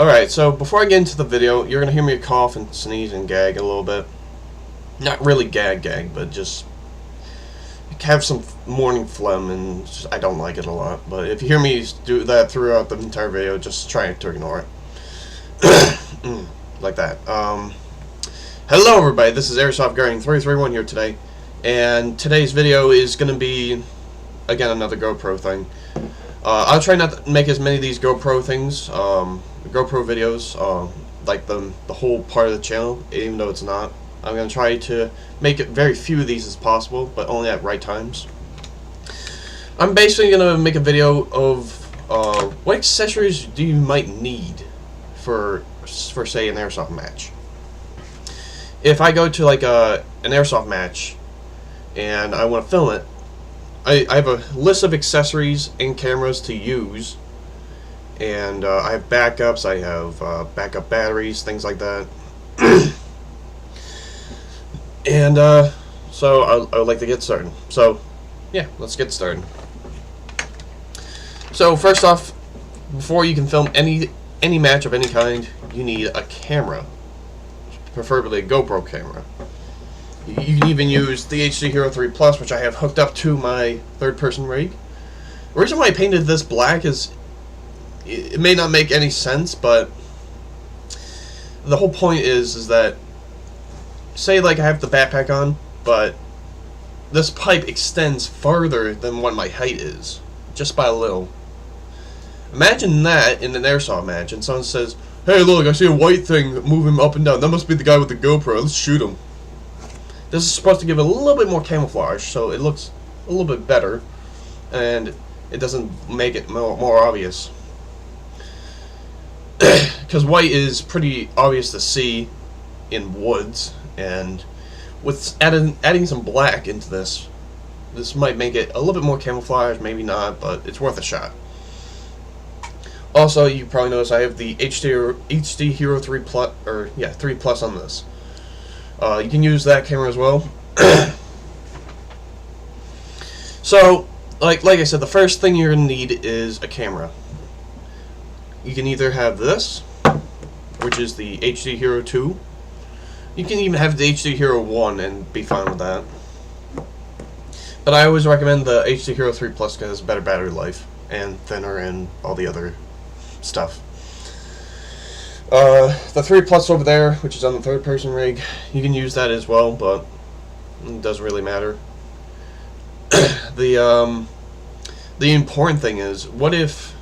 Alright, so before I get into the video, you're going to hear me cough and sneeze and gag a little bit. Not really gag, but just have some morning phlegm, and I don't like it a lot. But if you hear me do that throughout the entire video, just try to ignore it. Like that. Hello everybody, this is Airsoft Guardian 331 here today. And today's video is going to be, again, another GoPro thing. I'll try not to make as many of these GoPro things, GoPro videos, like the whole part of the channel, even though it's not. I'm going to try to make it very few of these as possible, but only at right times. I'm basically going to make a video of what accessories you might need for say, an Airsoft match. If I go to like an Airsoft match and I want to film it, I have a list of accessories and cameras to use, and I have backups, I have backup batteries, things like that. And so I would like to get started. So yeah, let's get started. So first off, before you can film any match of any kind, you need a camera, preferably a GoPro camera. You can even use the HD Hero 3 Plus, which I have hooked up to my third-person rig. The reason why I painted this black is it may not make any sense, but the whole point is that, say like I have the backpack on, but this pipe extends farther than what my height is, just by a little. Imagine that in an Airsoft match, and someone says, "Hey look, I see a white thing moving up and down. That must be the guy with the GoPro. Let's shoot him." This is supposed to give it a little bit more camouflage, so it looks a little bit better, and it doesn't make it more obvious. Because white is pretty obvious to see in woods, and with adding some black into this might make it a little bit more camouflage, maybe not, but it's worth a shot. Also, you probably noticed I have the HD Hero 3 Plus, 3 Plus on this. You can use that camera as well. So, like I said, the first thing you're going to need is a camera. You can either have this, which is the HD Hero 2. You can even have the HD Hero 1 and be fine with that. But I always recommend the HD Hero 3 Plus because it has better battery life and thinner and all the other stuff. The 3 Plus over there, which is on the third-person rig, you can use that as well, but it doesn't really matter. The important thing is, what if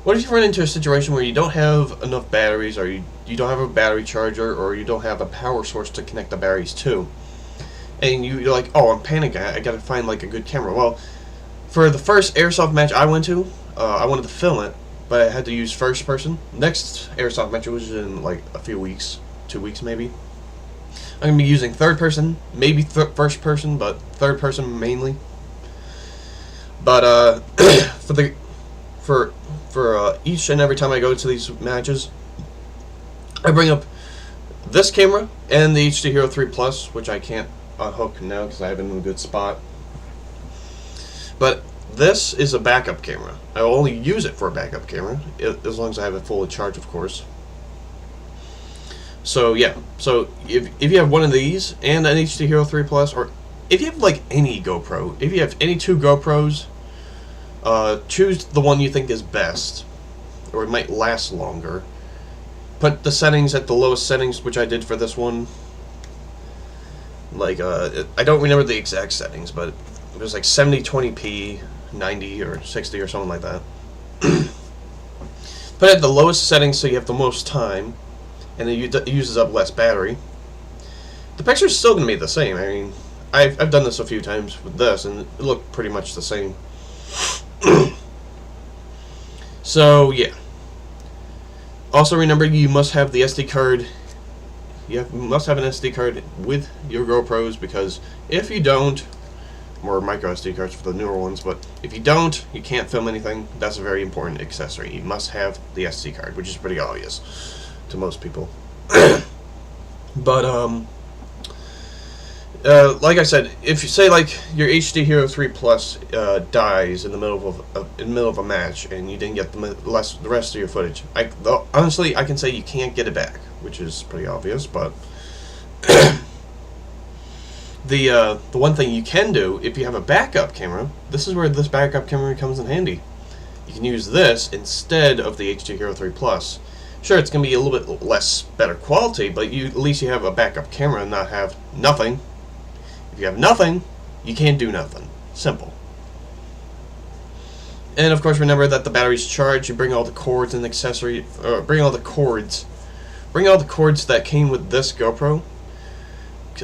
you run into a situation where you don't have enough batteries, or you don't have a battery charger, or you don't have a power source to connect the batteries to, and you're like, oh, I'm panicking, I gotta find like a good camera. Well, for the first Airsoft match I went to, I wanted to film it, but I had to use first person. Next Airsoft match, which is in like a few weeks, 2 weeks maybe, I'm gonna be using third person, maybe first person, but third person mainly. But for each and every time I go to these matches, I bring up this camera and the HD Hero 3 Plus, which I can't unhook now because I have it in a good spot. But this is a backup camera. I will only use it for a backup camera, as long as I have it fully charged, of course. So yeah, so if you have one of these and an HD Hero 3 Plus, or if you have like any GoPro, if you have any two GoPros, choose the one you think is best, or it might last longer. Put the settings at the lowest settings, which I did for this one. Like, I don't remember the exact settings, but it was like 7020p, 90 or 60 or something like that. Put it at the lowest settings so you have the most time, and it uses up less battery. The picture's still going to be the same. I mean, I've done this a few times with this, and it looked pretty much the same. So, yeah. Also remember, you must have the SD card. You must have an SD card with your GoPros, because if you don't, or micro SD cards for the newer ones, but if you don't, you can't film anything. That's a very important accessory. You must have the SD card, which is pretty obvious to most people. But Like I said, if you say like your HD Hero 3 Plus dies in the middle of a match and you didn't get the rest of your footage, honestly I can say you can't get it back, which is pretty obvious. But the one thing you can do, if you have a backup camera, this is where this backup camera comes in handy. You can use this instead of the HD Hero 3 Plus. Sure, it's going to be a little bit less better quality, but at least you have a backup camera and not have nothing. If you have nothing, you can't do nothing. Simple. And of course, remember that the battery's charged. You bring all the cords and accessories. Bring all the cords that came with this GoPro.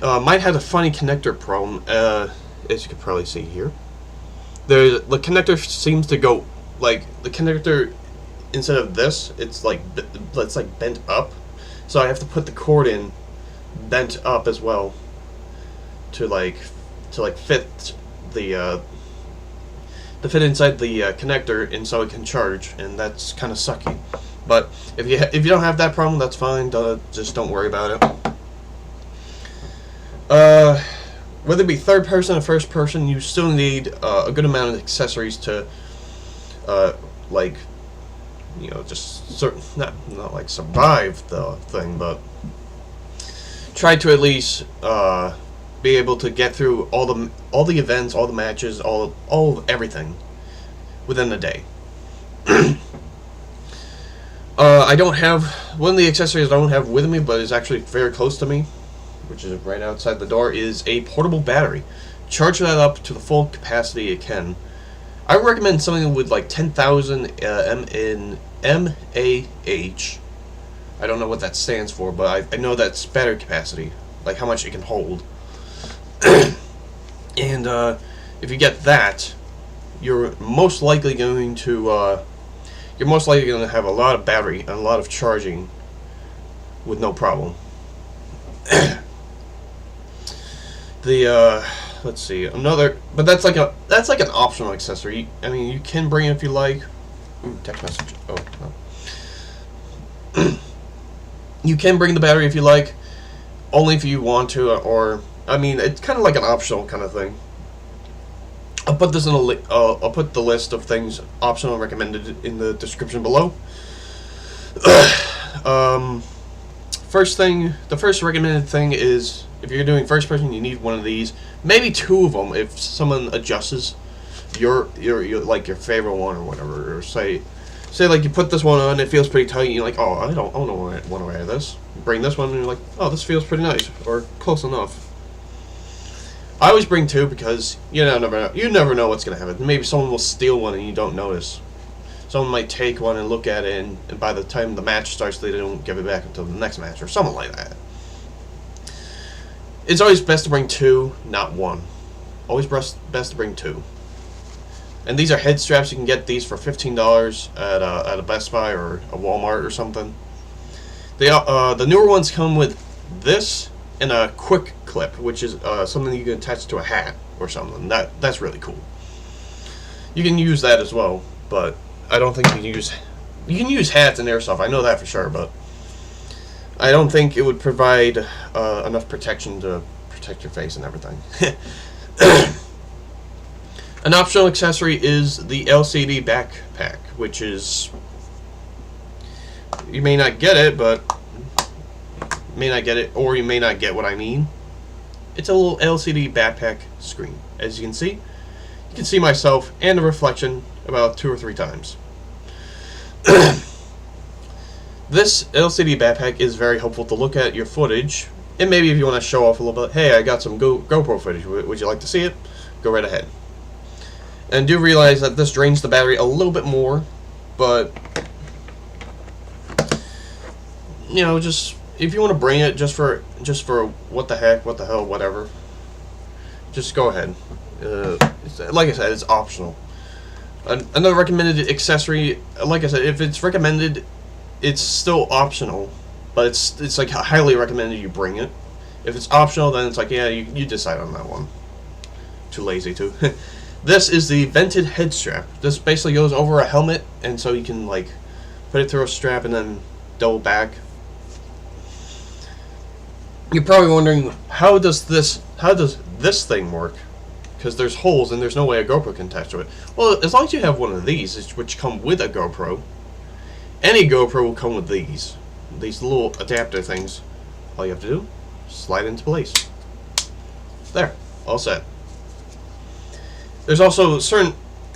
Might have a funny connector problem, as you can probably see here. The connector seems to go like the connector, instead of this, it's like bent up. So I have to put the cord in bent up as well to fit the to fit inside the connector, and so it can charge, and that's kind of sucky. But if you don't have that problem, that's fine. Just don't worry about it. Whether it be third person or first person, you still need a good amount of accessories to just not like survive the thing, but try to at least be able to get through all the events, all the matches, all of everything within a day. I don't have one of the accessories I don't have with me, but is actually very close to me, which is right outside the door, is a portable battery. Charge that up to the full capacity it can. I would recommend something with like 10,000 mAh. I don't know what that stands for, but I know that's battery capacity, like how much it can hold. And if you get that, you're most likely going to have a lot of battery and a lot of charging with no problem. Let's see, but that's like an optional accessory. I mean, you can bring it if you like. Ooh, text message. Oh no. You can bring the battery if you like, only if you want to, or I mean, it's kind of like an optional kind of thing. I'll put this in I'll put the list of things optional and recommended in the description below. The first recommended thing is, if you're doing first person, you need one of these, maybe two of them if someone adjusts your like your favorite one or whatever. Or say like you put this one on, it feels pretty tight, and you're like, oh, I don't want to wear this. You bring this one and you're like, oh, this feels pretty nice or close enough. I always bring two because you never know what's gonna happen. Maybe someone will steal one and you don't notice. Someone might take one and look at it, and by the time the match starts, they don't give it back until the next match or something like that. It's always best to bring two, not one. Always best to bring two. And these are head straps. You can get these for $15 at a Best Buy or a Walmart or something. The newer ones come with this and a quick clip, which is something you can attach to a hat or something. That's really cool. You can use that as well, but I don't think you can use hats in Airsoft. I know that for sure, but I don't think it would provide enough protection to protect your face and everything. An optional accessory is the LCD backpack, which is, you may not get it, or you may not get what I mean. It's a little LCD backpack screen. As you can see myself and the reflection about 2 or 3 times. This LCD backpack is very helpful to look at your footage, and maybe if you want to show off a little bit, hey, I got some GoPro footage, would you like to see it? Go right ahead. And do realize that this drains the battery a little bit more, but just if you want to bring it just for what the heck, what the hell, whatever, just go ahead. Like I said, it's optional. Another recommended accessory, like I said, if it's recommended, it's still optional, but it's like highly recommended you bring it. If it's optional, then it's like, yeah, you decide on that one. Too lazy to. This is the vented head strap. This basically goes over a helmet, and so you can like put it through a strap and then double back. You're probably wondering, how does this how does this thing work? Because there's holes and there's no way a GoPro can attach to it. Well, as long as you have one of these, which come with a GoPro, any GoPro will come with these little adapter things. All you have to do, slide into place. There, all set. There's also certain,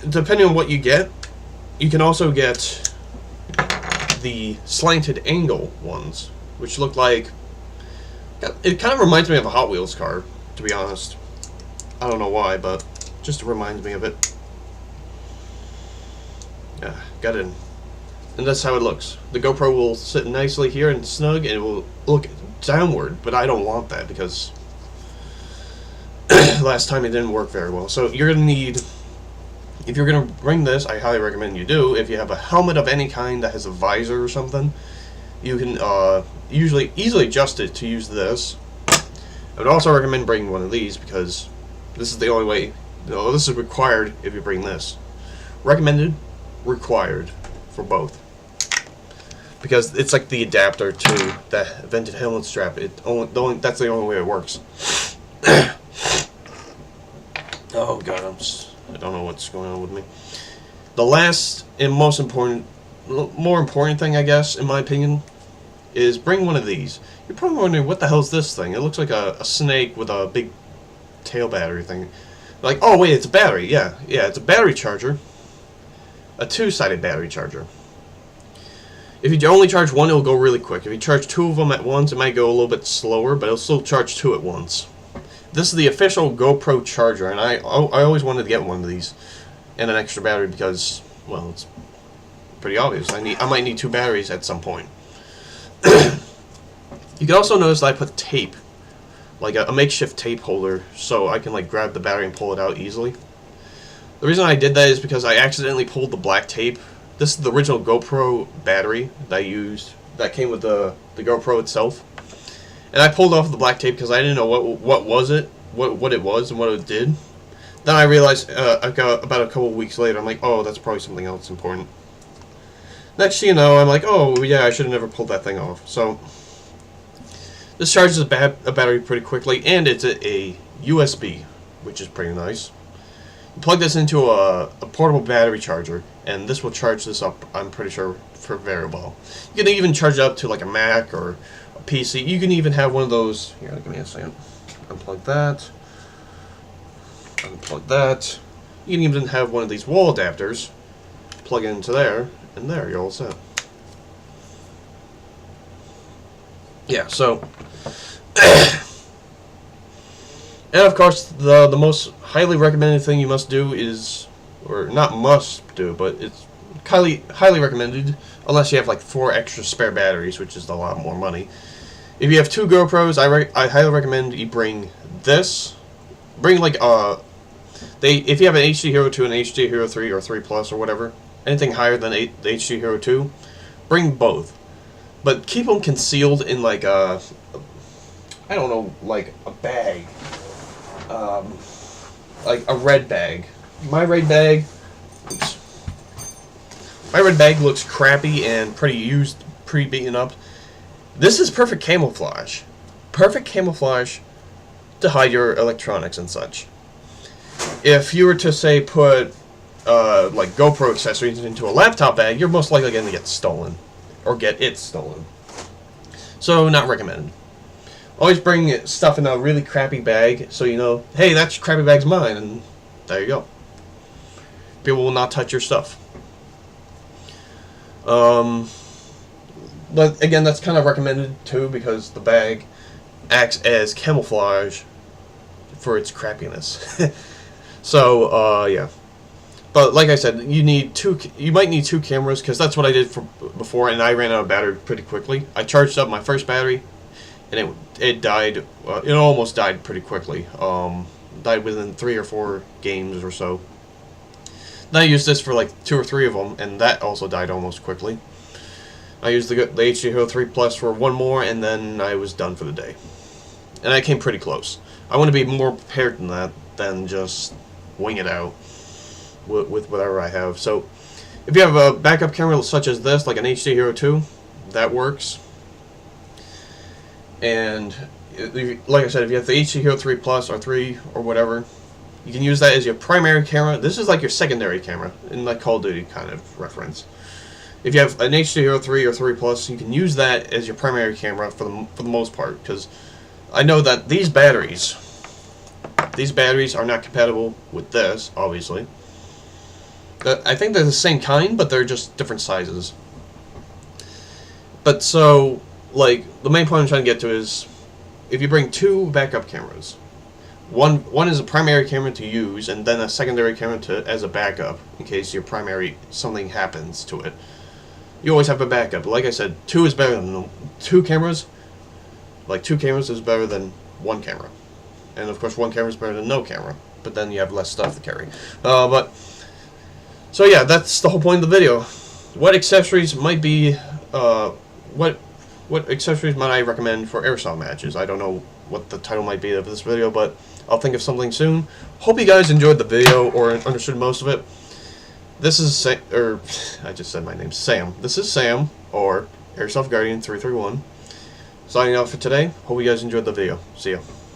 depending on what you get, you can also get the slanted angle ones, which look like, it kind of reminds me of a Hot Wheels car, to be honest. I don't know why, but just reminds me of it. Yeah, got it in. And that's how it looks. The GoPro will sit nicely here and snug, and it will look downward, but I don't want that because last time it didn't work very well. So you're going to need, if you're going to bring this, I highly recommend you do, if you have a helmet of any kind that has a visor or something, you can usually easily adjust it to use this. I would also recommend bringing one of these because this is the only way, this is required if you bring this. Recommended, required for both. Because it's like the adapter to that vented helmet strap. That's the only way it works. Oh god, I don't know what's going on with me. The last and more important thing, I guess, in my opinion, is bring one of these. You're probably wondering, what the hell is this thing? It looks like a snake with a big tail battery thing. Like, oh wait, it's a battery. Yeah, it's a battery charger. A two-sided battery charger. If you only charge one, it'll go really quick. If you charge two of them at once, it might go a little bit slower, but it'll still charge two at once. This is the official GoPro charger, and I always wanted to get one of these and an extra battery because, well, it's pretty obvious. I might need two batteries at some point. You can also notice that I put tape, like a makeshift tape holder, so I can like grab the battery and pull it out easily. The reason I did that is because I accidentally pulled the black tape. This is the original GoPro battery that I used, that came with the GoPro itself. And I pulled off the black tape because I didn't know what it was and what it did. Then I realized about a couple of weeks later, I'm like, oh, that's probably something else important. Next thing you know, I'm like, oh yeah, I should have never pulled that thing off. So this charges a battery pretty quickly, and it's a USB, which is pretty nice. You plug this into a portable battery charger, and this will charge this up, I'm pretty sure, for very well. You can even charge it up to like a Mac or a PC. You can even have one of those. Here, give me a second. Unplug that. Unplug that. You can even have one of these wall adapters. Plug it into there, and there, you're all set. Yeah, so... And of course, the most highly recommended thing you must do is, or not must do, but it's highly recommended, unless you have like 4 extra spare batteries, which is a lot more money. If you have 2 GoPros, I highly recommend you bring this. Bring like if you have an HD Hero 2, an HD Hero 3, or 3 Plus, or whatever, anything higher than the HD Hero 2, bring both. But keep them concealed in like I don't know, like a bag. Like a red bag. My red bag looks crappy and pretty used, pretty beaten up. This is perfect camouflage. Perfect camouflage to hide your electronics and such. If you were to say put like GoPro accessories into a laptop bag, you're most likely going to get stolen or get it stolen. So not recommended. Always bring stuff in a really crappy bag so you know, hey, that crappy bag's mine, and there you go. People will not touch your stuff. But again, that's kind of recommended too because the bag acts as camouflage for its crappiness. So, yeah. But like I said, you might need 2 cameras because that's what I did before, and I ran out of battery pretty quickly. I charged up my first battery, and it died. It almost died pretty quickly. Died within 3 or 4 games or so. Then I used this for like 2 or 3 of them, and that also died almost quickly. I used the HD Hero 3 Plus for 1 more, and then I was done for the day. And I came pretty close. I want to be more prepared than that than just wing it out with whatever I have. So if you have a backup camera such as this, like an HD Hero 2, that works. And like I said, if you have the HD Hero 3 Plus or 3 or whatever, you can use that as your primary camera. This is like your secondary camera in like Call of Duty kind of reference. If you have an HD Hero 3 or 3 Plus, you can use that as your primary camera for the most part, because I know that these batteries are not compatible with this, obviously. I think they're the same kind, but they're just different sizes. But so, like, the main point I'm trying to get to is, if you bring two backup cameras, one is a primary camera to use, and then a secondary camera as a backup in case your primary something happens to it. You always have a backup. Like I said, two is better than two cameras. Like, two cameras is better than one camera, and of course one camera is better than no camera. But then you have less stuff to carry. So yeah, that's the whole point of the video. What accessories might be? What accessories might I recommend for airsoft matches? I don't know what the title might be of this video, but I'll think of something soon. Hope you guys enjoyed the video or understood most of it. This is I just said my name, Sam. This is Sam, or Airsoft Guardian 331. Signing off for today. Hope you guys enjoyed the video. See ya.